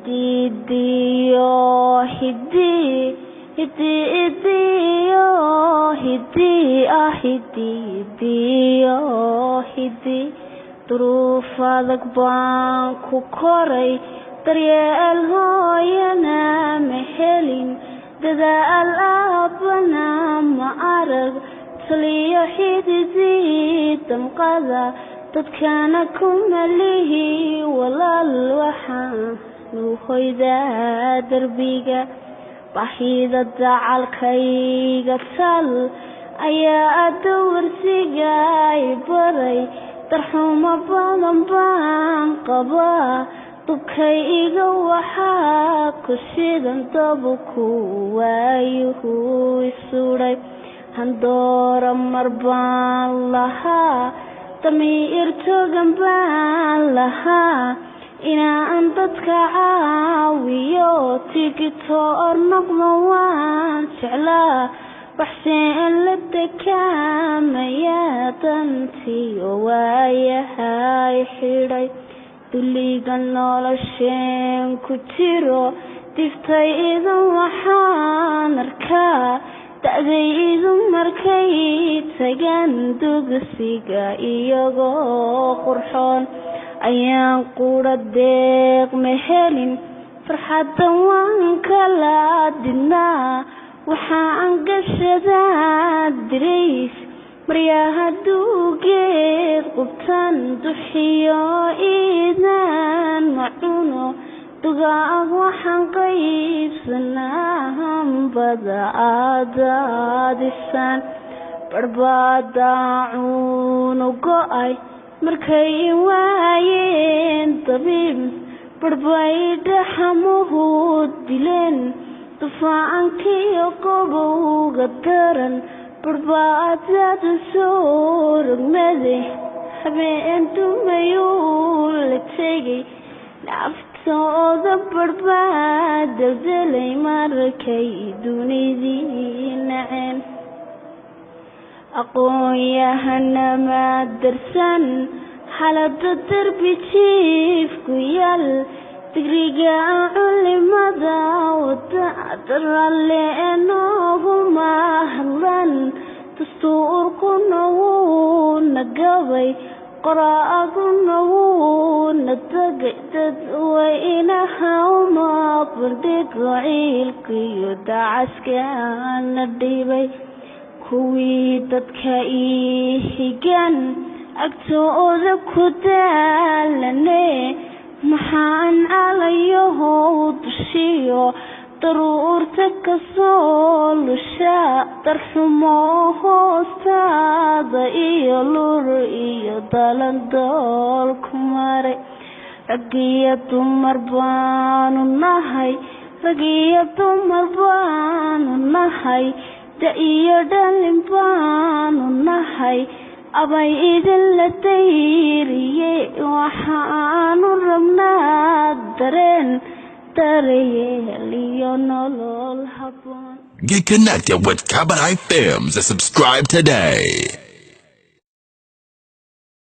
hidiyo hidi duruuf adag baan ku koray daryeel hooyana ma helin dadaal aabbana ma arag taliyo xididii damqada dadkana kuma lihi walaal waxaan u hoydaa derbiga baahida dacalkayga tal ayaa dawarsiga i baray darxumo badan baan qabaa dubkay iga waxaa ku shidan dabku waayuhu isuudhay handoora mar baan lahaa damiir togan baan lahaa inaan dadka caawiyo tigitoor noqdo waan jeclaa waxseen la dekaamaya dantiyo waayahay xidhay duliga nolosheen ku jiro diftay idin waxaan arkaa da'daydu markay tagaan dugsiga iyagoo qurxoon ayaan qura deeq ma helin farxaddan waan kala didnaa waxaan gashadaa dirays maryaha duugeed qubtan duxiyo iidaan macuno dugaag waxaan qaybsanaa hambada aadaadisaan barbadaacunu go'ay markay waayeen dabiib barbay dhaxamuhu dileen dufaacankiyo qabowga daran barbaadada soo rogmade habeen dumayuu la tegay naftooda barbaad daldelay markay dunidii naceen aqoon-yahana darsan xalada derbi jiifku yaal digriga culimada wadaralle nooguma hadlan dastuurkuna wuuna gabay qoraaguna wuuna tagay dadweynaha uma bandhigo ciilkiyo dacaskana dhibay kuwii dadka ii higan agtooda ku daalane maxaan calayahow dushiyo daruurta kasoo lusha darxumo hoostaada iyo lur iyo dalandool ku maray ragiyo dumar baanu nahay ragiyo dumar baanu nahay da iyo dhalin baanu nahay abay idin la dayriye waxaanu rabnaa dareen daryeel iyo nolol habboon. Get connected with Kabadai Films and subscribe today.